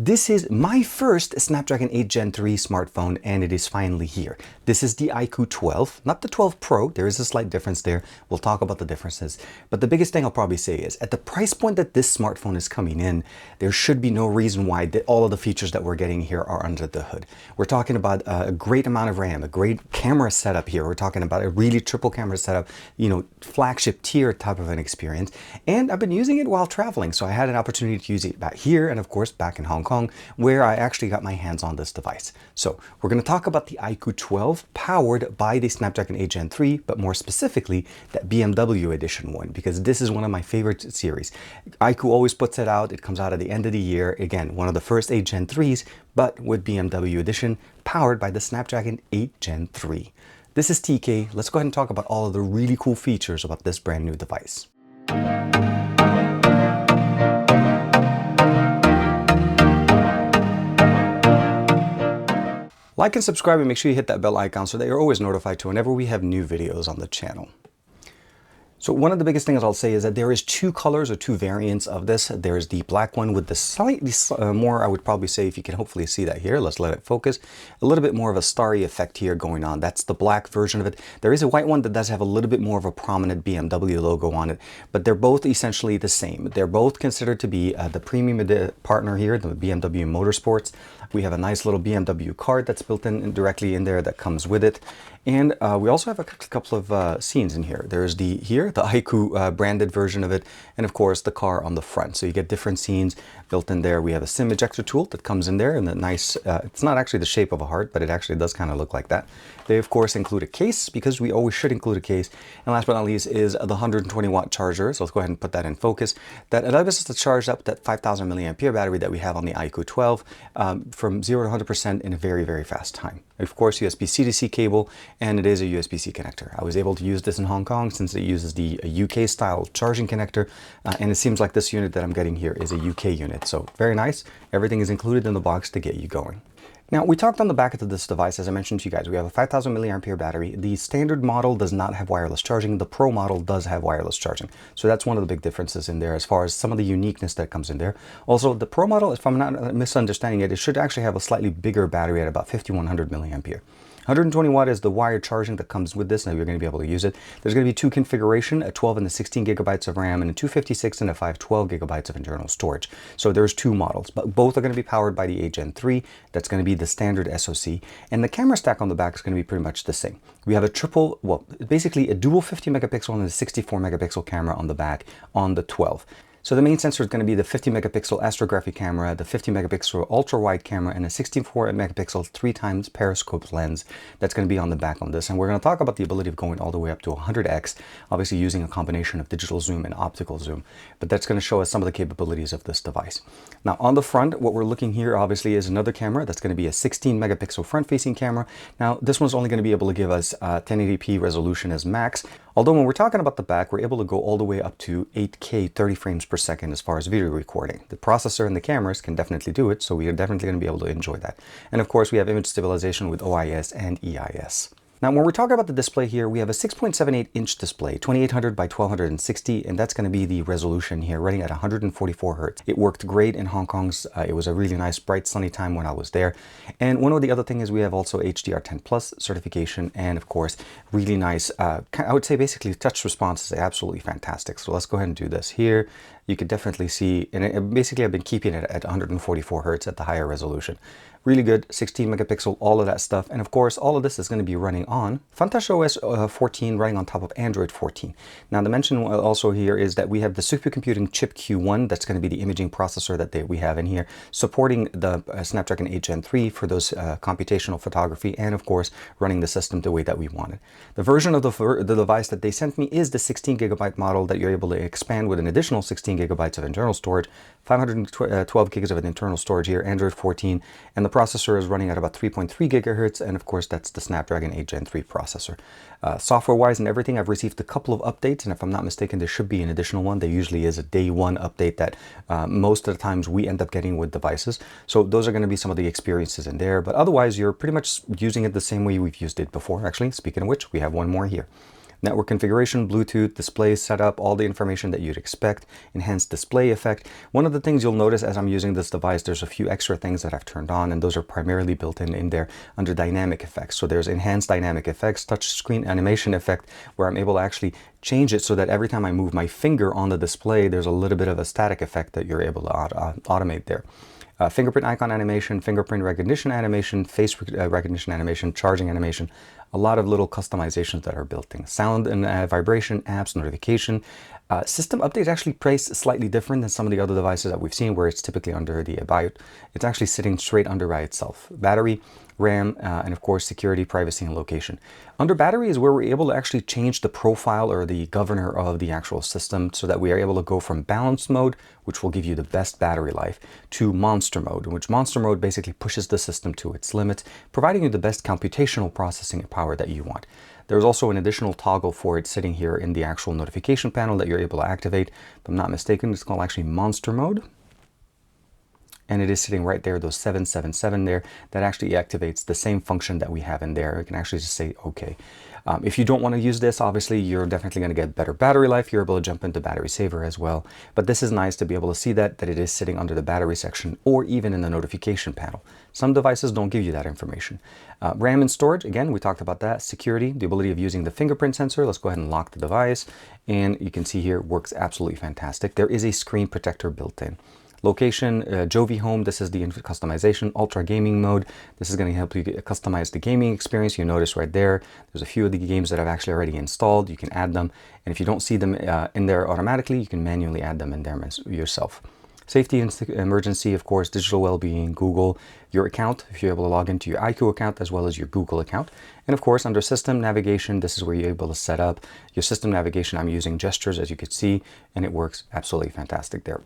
This is my first Snapdragon 8 Gen 3 smartphone, and it is finally here. This is the IQOO 12, not the 12 Pro. There is a slight difference there. We'll talk about the differences. But the biggest thing I'll probably say is, at the price point that this smartphone is coming in, there should be no reason why all of the features that we're getting here are under the hood. We're talking about a great amount of RAM, a great camera setup here. We're talking about a really triple camera setup, flagship tier type of an experience. And I've been using it while traveling, so I had an opportunity to use it back here and of course back in Hong Kong, where I actually got my hands on this device. So we're going to talk about the IQOO 12 powered by the Snapdragon 8 Gen 3, but more specifically that BMW edition one, because this is one of my favorite series. IQOO always puts it out. It comes out at the end of the year. Again, one of the first 8 Gen 3s, but with BMW edition powered by the Snapdragon 8 Gen 3. This is TK. Let's go ahead and talk about all of the really cool features about this brand new device. Like and subscribe and make sure you hit that bell icon so that you're always notified to whenever we have new videos on the channel. So one of the biggest things I'll say is that there is two colors or two variants of this. There's the black one with the slightly more, I would probably say, if you can hopefully see that here, let's let it focus, a little bit more of a starry effect here going on. That's the black version of it. There is a white one that does have a little bit more of a prominent BMW logo on it, but they're both essentially the same. They're both considered to be the premium partner here, the BMW Motorsports. We have a nice little BMW card that's built in directly in there that comes with it. And we also have a couple of scenes in here. There's the IQOO branded version of it, and of course the car on the front. So you get different scenes built in there. We have a SIM ejector tool that comes in there, and the nice, it's not actually the shape of a heart, but it actually does kind of look like that. They of course include a case, because we always should include a case. And last but not least is the 120 watt charger. So let's go ahead and put that in focus. That allows us to charge up that 5,000 milliampere battery that we have on the IQOO 12 from 0 to 100% in a very, very fast time. Of course, USB-C to C cable, and it is a USB-C connector. I was able to use this in Hong Kong since it uses the UK style charging connector, and it seems like this unit that I'm getting here is a UK unit. So very nice. Everything is included in the box to get you going. Now, we talked on the back of this device, as I mentioned to you guys, we have a 5,000 milliampere battery. The standard model does not have wireless charging. The Pro model does have wireless charging. So that's one of the big differences in there as far as some of the uniqueness that comes in there. Also, the Pro model, if I'm not misunderstanding it, it should actually have a slightly bigger battery at about 5,100 milliampere. 120 watt is the wired charging that comes with this. Now you're going to be able to use it. There's going to be two configuration, a 12 and a 16 gigabytes of RAM, and a 256 and a 512 gigabytes of internal storage. So there's two models, but both are going to be powered by the 8 Gen 3. That's going to be the standard SoC, and the camera stack on the back is going to be pretty much the same. We have basically a dual 50 megapixel and a 64 megapixel camera on the back on the 12. So the main sensor is going to be the 50 megapixel astrographic camera, the 50 megapixel ultra wide camera, and a 64 megapixel 3x periscope lens that's going to be on the back on this. And we're going to talk about the ability of going all the way up to 100x, obviously using a combination of digital zoom and optical zoom. But that's going to show us some of the capabilities of this device. Now on the front, what we're looking here obviously is another camera that's going to be a 16 megapixel front facing camera. Now this one's only going to be able to give us 1080p resolution as max. Although when we're talking about the back, we're able to go all the way up to 8K 30 frames per second as far as video recording. The processor and the cameras can definitely do it, so we are definitely going to be able to enjoy that. And of course, we have image stabilization with OIS and EIS. Now, when we're talking about the display here, we have a 6.78 inch display, 2800 by 1260, and that's going to be the resolution here, running at 144 hertz. It worked great in Hong Kong's. It was a really nice, bright, sunny time when I was there. And one of the other things is we have also HDR10 Plus certification, and of course, really nice, I would say basically touch response is absolutely fantastic. So let's go ahead and do this here. You could definitely see, and basically I've been keeping it at 144 hertz at the higher resolution. Really good, 16 megapixel, all of that stuff. And of course, all of this is going to be running on FunTouch OS 14, running on top of Android 14. Now, the mention also here is that we have the supercomputing chip Q1. That's going to be the imaging processor that we have in here, supporting the Snapdragon 8 Gen 3 for those computational photography, and of course, running the system the way that we want it. The version of the device that they sent me is the 16 gigabyte model that you're able to expand with an additional 16 gigabytes of internal storage, 512 gigs of an internal storage here, Android 14, and the processor is running at about 3.3 gigahertz, and of course that's the Snapdragon 8 Gen 3 processor. Software-wise and everything, I've received a couple of updates, and if I'm not mistaken, there should be an additional one. There usually is a day one update that most of the times we end up getting with devices. So those are going to be some of the experiences in there, but otherwise you're pretty much using it the same way we've used it before. Actually, speaking of which, we have one more here. Network configuration, Bluetooth, display setup, all the information that you'd expect, enhanced display effect. One of the things you'll notice as I'm using this device, there's a few extra things that I've turned on, and those are primarily built in there under dynamic effects. So there's enhanced dynamic effects, touch screen animation effect, where I'm able to actually change it so that every time I move my finger on the display, there's a little bit of a static effect that you're able to automate there. Fingerprint icon animation, fingerprint recognition animation, face recognition animation, charging animation, a lot of little customizations that are built in. Sound and vibration, apps, notification. System update is actually priced slightly different than some of the other devices that we've seen, where it's typically under the About. It's actually sitting straight under by itself. Battery, RAM, and of course security, privacy, and location. Under battery is where we're able to actually change the profile or the governor of the actual system, so that we are able to go from balanced mode, which will give you the best battery life, to monster mode, in which monster mode basically pushes the system to its limits, providing you the best computational processing power that you want. There's also an additional toggle for it sitting here in the actual notification panel that you're able to activate. If I'm not mistaken, it's called actually monster mode. And it is sitting right there, those 777 there, that actually activates the same function that we have in there. You can actually just say, okay. If you don't want to use this, obviously, you're definitely going to get better battery life. You're able to jump into battery saver as well. But this is nice to be able to see that it is sitting under the battery section or even in the notification panel. Some devices don't give you that information. RAM and storage, again, we talked about that. Security, the ability of using the fingerprint sensor. Let's go ahead and lock the device. And you can see here, it works absolutely fantastic. There is a screen protector built in. Location, Jovi Home, this is the customization. Ultra gaming mode, this is going to help you customize the gaming experience. You notice right there, there's a few of the games that I've actually already installed. You can add them, and if you don't see them in there automatically, you can manually add them in there yourself. Safety and emergency, of course, digital well-being, Google, your account, if you're able to log into your IQOO account as well as your Google account. And of course, under system navigation, this is where you're able to set up your system navigation. I'm using gestures, as you can see, and it works absolutely fantastic there.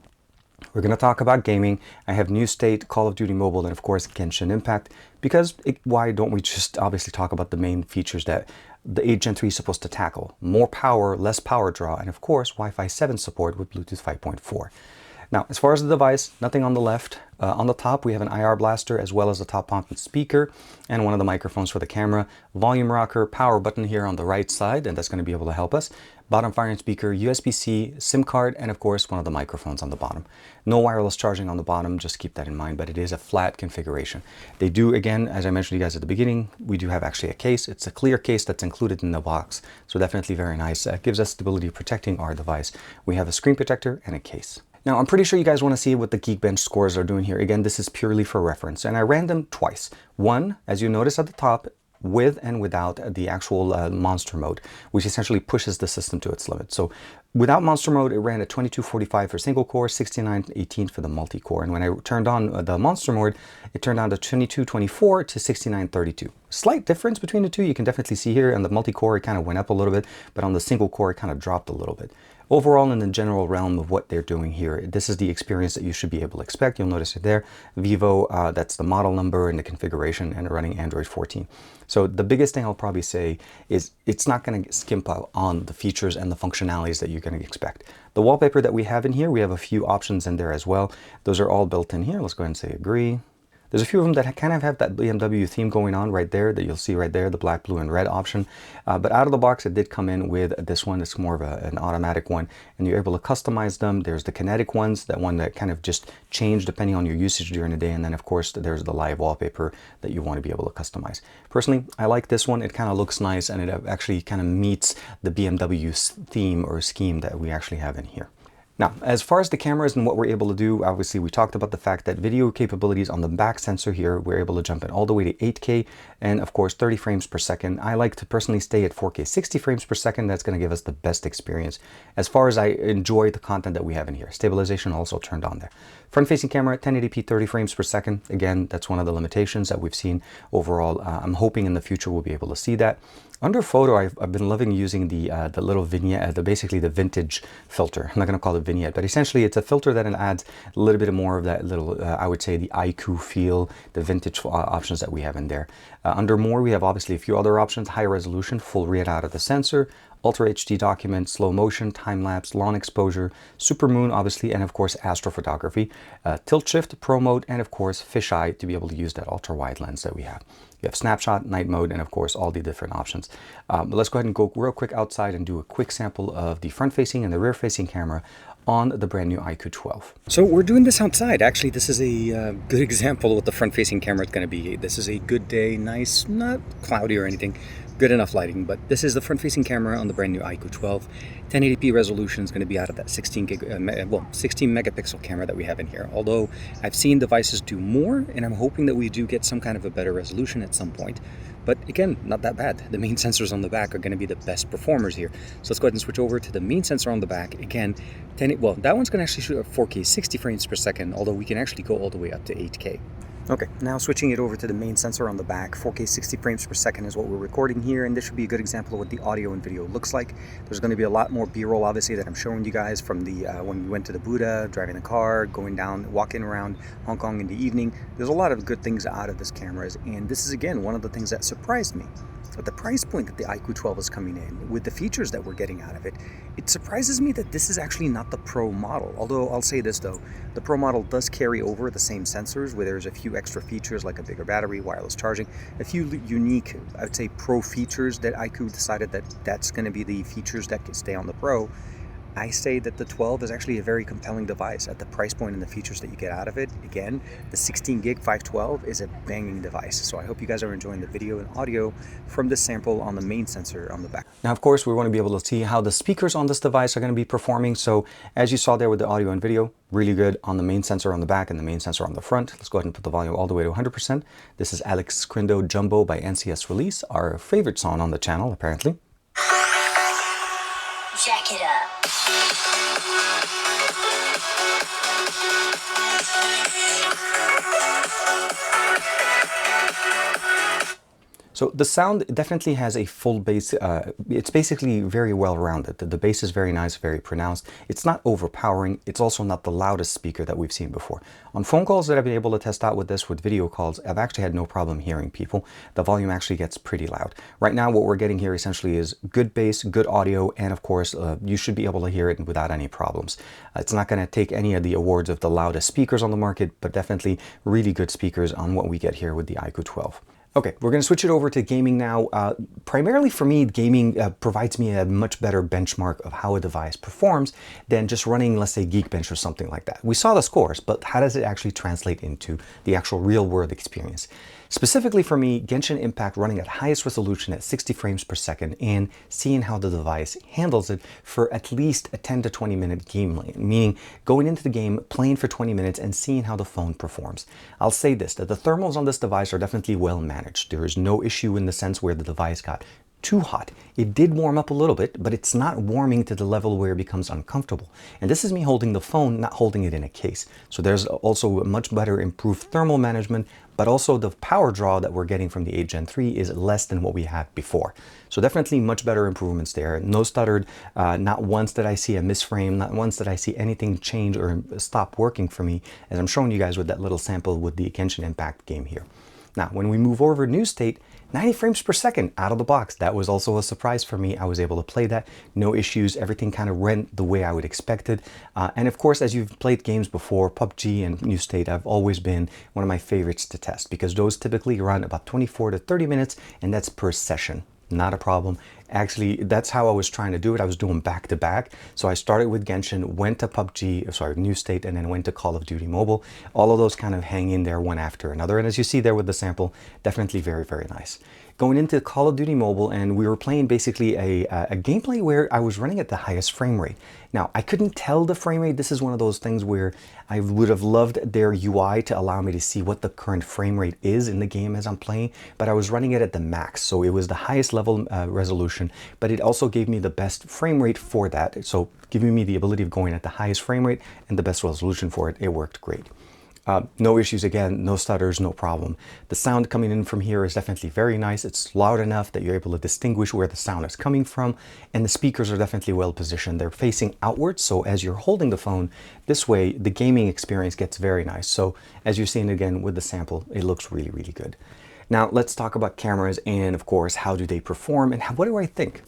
We're going to talk about gaming. I have New State, Call of Duty Mobile, and of course Genshin Impact, because why don't we just obviously talk about the main features that the 8 Gen 3 is supposed to tackle? More power, less power draw, and of course Wi-Fi 7 support with Bluetooth 5.4. Now, as far as the device, nothing on the left. On the top, we have an IR blaster as well as a top mounted speaker and one of the microphones for the camera. Volume rocker, power button here on the right side, and that's going to be able to help us. Bottom firing speaker, USB-C, SIM card, and of course one of the microphones on the bottom. No wireless charging on the bottom, just keep that in mind, but it is a flat configuration. They do, again, as I mentioned to you guys at the beginning, we do have actually a case. It's a clear case that's included in the box, so definitely very nice. It gives us stability of protecting our device. We have a screen protector and a case. Now, I'm pretty sure you guys want to see what the Geekbench scores are doing here. Again, this is purely for reference, and I ran them twice. One, as you notice at the top, with and without the actual monster mode, which essentially pushes the system to its limit. So without monster mode, it ran at 2245 for single core, 6918 for the multi-core. And when I turned on the monster mode, it turned down to 2224 to 6932. Slight difference between the two. You can definitely see here on the multi-core, it kind of went up a little bit, but on the single core, it kind of dropped a little bit. Overall, in the general realm of what they're doing here, this is the experience that you should be able to expect. You'll notice it there. Vivo, that's the model number and the configuration, and running Android 14. So the biggest thing I'll probably say is it's not going to skimp out on the features and the functionalities that you're going to expect. The wallpaper that we have in here, we have a few options in there as well. Those are all built in here. Let's go ahead and say agree. There's a few of them that kind of have that BMW theme going on right there that you'll see right there, the black, blue, and red option. But out of the box, it did come in with this one. It's more of an automatic one, and you're able to customize them. There's the kinetic ones, that one that kind of just change depending on your usage during the day. And then, of course, there's the live wallpaper that you want to be able to customize. Personally, I like this one. It kind of looks nice, and it actually kind of meets the BMW theme or scheme that we actually have in here. Now, as far as the cameras and what we're able to do, obviously we talked about the fact that video capabilities on the back sensor here, we're able to jump in all the way to 8K and of course 30 frames per second. I like to personally stay at 4K 60 frames per second. That's going to give us the best experience as far as I enjoy the content that we have in here. Stabilization also turned on there. Front-facing camera, 1080p 30 frames per second. Again, that's one of the limitations that we've seen overall. I'm hoping in the future we'll be able to see that. Under photo, I've been loving using the little vignette, basically the vintage filter. I'm not going to call it vignette, but essentially it's a filter that adds a little bit more of that little, I would say, the IQOO feel, the vintage options that we have in there. Under more, we have obviously a few other options: high resolution, full readout of the sensor, Ultra HD document, slow motion, time lapse, long exposure, super moon obviously, and of course astrophotography, tilt shift, pro mode, and of course fisheye to be able to use that ultra wide lens that we have. You have snapshot, night mode, and of course all the different options. But let's go ahead and go real quick outside and do a quick sample of the front facing and the rear facing camera on the brand new IQOO 12. So we're doing this outside. Actually, this is a good example of what the front facing camera is going to be. This is a good day, nice, not cloudy or anything, good enough lighting, but this is the front facing camera on the brand new IQOO 12. 1080p resolution is going to be out of that 16 megapixel camera that we have in here. Although I've seen devices do more, and I'm hoping that we do get some kind of a better resolution at some point. But again, not that bad. The main sensors on the back are going to be the best performers here. So let's go ahead and switch over to the main sensor on the back. Again, that one's going to actually shoot at 4K 60 frames per second, although we can actually go all the way up to 8K. Okay, now switching it over to the main sensor on the back, 4K 60 frames per second is what we're recording here, and this should be a good example of what the audio and video looks like. There's going to be a lot more B-roll, obviously, that I'm showing you guys from the when we went to the Buddha, driving the car, going down, walking around Hong Kong in the evening. There's a lot of good things out of this camera, and this is, again, one of the things that surprised me. At the price point that the IQOO 12 is coming in, with the features that we're getting out of it, it surprises me that this is actually not the Pro model. Although I'll say this though, the Pro model does carry over the same sensors, where there's a few extra features like a bigger battery, wireless charging, a few unique, I would say, Pro features that IQOO decided that that's going to be the features that can stay on the Pro. I say that the 12 is actually a very compelling device at the price point and the features that you get out of it. Again, the 16 gig 512 is a banging device. So I hope you guys are enjoying the video and audio from this sample on the main sensor on the back. Now, of course, we want to be able to see how the speakers on this device are going to be performing. So as you saw there with the audio and video, really good on the main sensor on the back and the main sensor on the front. Let's go ahead and put the volume all the way to 100%. This is Alex Crindo Jumbo by NCS Release, our favorite song on the channel, apparently. Jack it up. So the sound definitely has a full bass. It's basically very well rounded. The bass is very nice, very pronounced. It's not overpowering. It's also not the loudest speaker that we've seen before. On phone calls that I've been able to test out with this, with video calls, I've actually had no problem hearing people. The volume actually gets pretty loud. Right now, what we're getting here essentially is good bass, good audio, and of course, you should be able to hear it without any problems. It's not going to take any of the awards of the loudest speakers on the market, but definitely really good speakers on what we get here with the IQOO 12. Okay, we're going to switch it over to gaming now. Primarily for me, gaming provides me a much better benchmark of how a device performs than just running, let's say, Geekbench or something like that. We saw the scores, but how does it actually translate into the actual real-world experience? Specifically for me, Genshin Impact running at highest resolution at 60 frames per second and seeing how the device handles it for at least a 10 to 20 minute game lane, meaning going into the game, playing for 20 minutes and seeing how the phone performs. I'll say this, that the thermals on this device are definitely well managed. There is no issue in the sense where the device got too hot. It did warm up a little bit, but it's not warming to the level where it becomes uncomfortable. And this is me holding the phone, not holding it in a case. So there's also a much better improved thermal management, but also the power draw that we're getting from the 8 Gen 3 is less than what we had before. So definitely much better improvements there. No stuttered, not once did I see a misframe, not once did I see anything change or stop working for me, as I'm showing you guys with that little sample with the Genshin Impact game here. Now, when we move over to new state, 90 frames per second out of the box. That was also a surprise for me. I was able to play that, no issues. Everything kind of went the way I would expect it. And of course, as you've played games before, PUBG and New State have always been one of my favorites to test because those typically run about 24 to 30 minutes, and that's per session. Not a problem. Actually, that's how I was trying to do it. I was doing back to back. So I started with Genshin, went to PUBG, sorry, New State, and then went to Call of Duty Mobile. All of those kind of hang in there one after another. And as you see there with the sample, definitely very, very nice. Going into Call of Duty Mobile, and we were playing basically a gameplay where I was running at the highest frame rate. Now, I couldn't tell the frame rate. This is one of those things where I would have loved their UI to allow me to see what the current frame rate is in the game as I'm playing, but I was running it at the max. So it was the highest level resolution, but it also gave me the best frame rate for that. So giving me the ability of going at the highest frame rate and the best resolution for it, it worked great. No issues again, no stutters, no problem. The sound coming in from here is definitely very nice. It's loud enough that you're able to distinguish where the sound is coming from, and the speakers are definitely well positioned. They're facing outwards, so as you're holding the phone this way, the gaming experience gets very nice. So as you're seeing again with the sample, it looks really, really good. Now let's talk about cameras and of course, how do they perform and what do I think?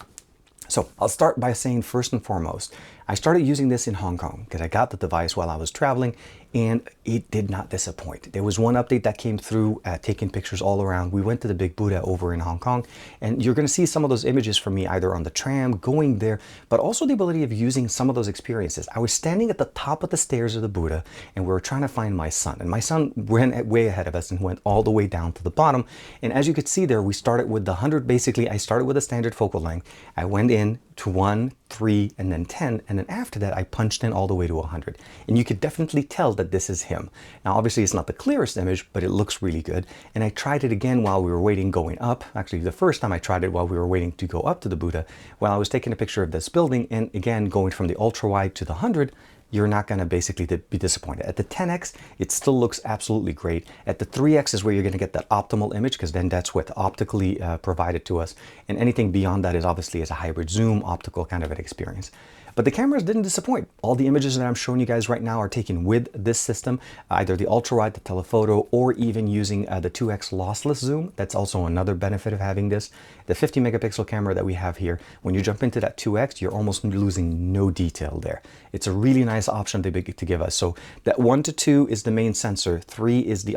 So I'll start by saying first and foremost, I started using this in Hong Kong because I got the device while I was traveling and it did not disappoint. There was one update that came through, taking pictures all around. We went to the Big Buddha over in Hong Kong, and you're going to see some of those images from me either on the tram, going there, but also the ability of using some of those experiences. I was standing at the top of the stairs of the Buddha and we were trying to find my son. And my son went way ahead of us and went all the way down to the bottom. And as you could see there, we started with the 100. Basically, I started with a standard focal length. I went in to 1, 3, and then 10. And then after that, I punched in all the way to 100. And you could definitely tell that this is him. Now, obviously, it's not the clearest image, but it looks really good. And I tried it again while we were waiting going up. Actually, the first time I tried it while we were waiting to go up to the Buddha, while I was taking a picture of this building. And again, going from the ultra wide to the 100, you're not going to basically be disappointed. At the 10x, it still looks absolutely great. At the 3x is where you're going to get that optimal image, because then that's what optically provided to us. And anything beyond that is obviously as a hybrid zoom, optical kind of an experience. But the cameras didn't disappoint. All the images that I'm showing you guys right now are taken with this system, either the ultra wide, the telephoto, or even using the 2x lossless zoom. That's also another benefit of having this. The 50 megapixel camera that we have here, when you jump into that 2x, you're almost losing no detail there. It's a really nice option to give us. So that 1 to 2 is the main sensor, 3 is the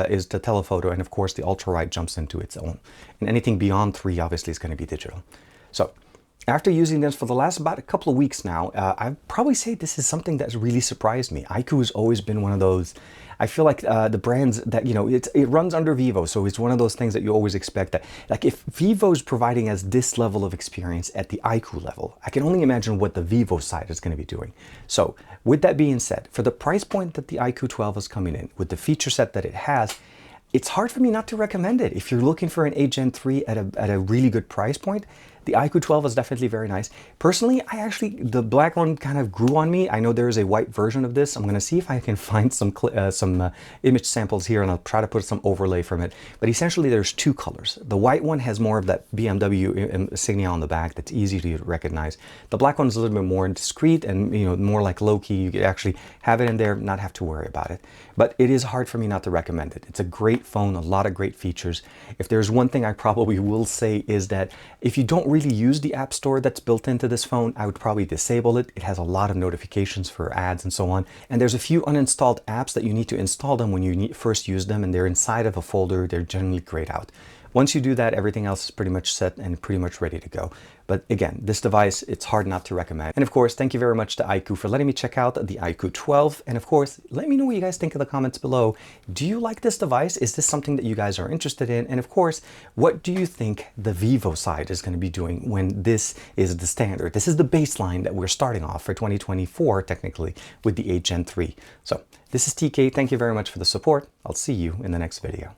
is the telephoto, and of course the ultra wide jumps into its own. And anything beyond 3 obviously is going to be digital. So after using this for the last about a couple of weeks now, I'd probably say this is something that's really surprised me. IQOO has always been one of those, I feel like the brands that, you know, it runs under Vivo. So it's one of those things that you always expect that, like if Vivo's providing us this level of experience at the IQOO level, I can only imagine what the Vivo side is going to be doing. So with that being said, for the price point that the IQOO 12 is coming in, with the feature set that it has, it's hard for me not to recommend it. If you're looking for an 8 Gen 3 at a really good price point, the IQOO 12 is definitely very nice. Personally, the black one kind of grew on me. I know there is a white version of this. I'm going to see if I can find some image samples here, and I'll try to put some overlay from it. But essentially, there's two colors. The white one has more of that BMW insignia on the back that's easy to recognize. The black one is a little bit more discreet and, you know, more like low-key. You could actually have it in there, not have to worry about it. But it is hard for me not to recommend it. It's a great phone, a lot of great features. If there's one thing I probably will say is that if you don't really use the app store that's built into this phone, I would probably disable it. It has a lot of notifications for ads and so on. And there's a few uninstalled apps that you need to install them when you first use them, and they're inside of a folder. They're generally grayed out. Once you do that, everything else is pretty much set and pretty much ready to go. But again, this device, it's hard not to recommend. And of course, thank you very much to IQOO for letting me check out the IQOO 12. And of course, let me know what you guys think in the comments below. Do you like this device? Is this something that you guys are interested in? And of course, what do you think the Vivo side is going to be doing when this is the standard? This is the baseline that we're starting off for 2024, technically, with the 8 Gen 3. So this is TK. Thank you very much for the support. I'll see you in the next video.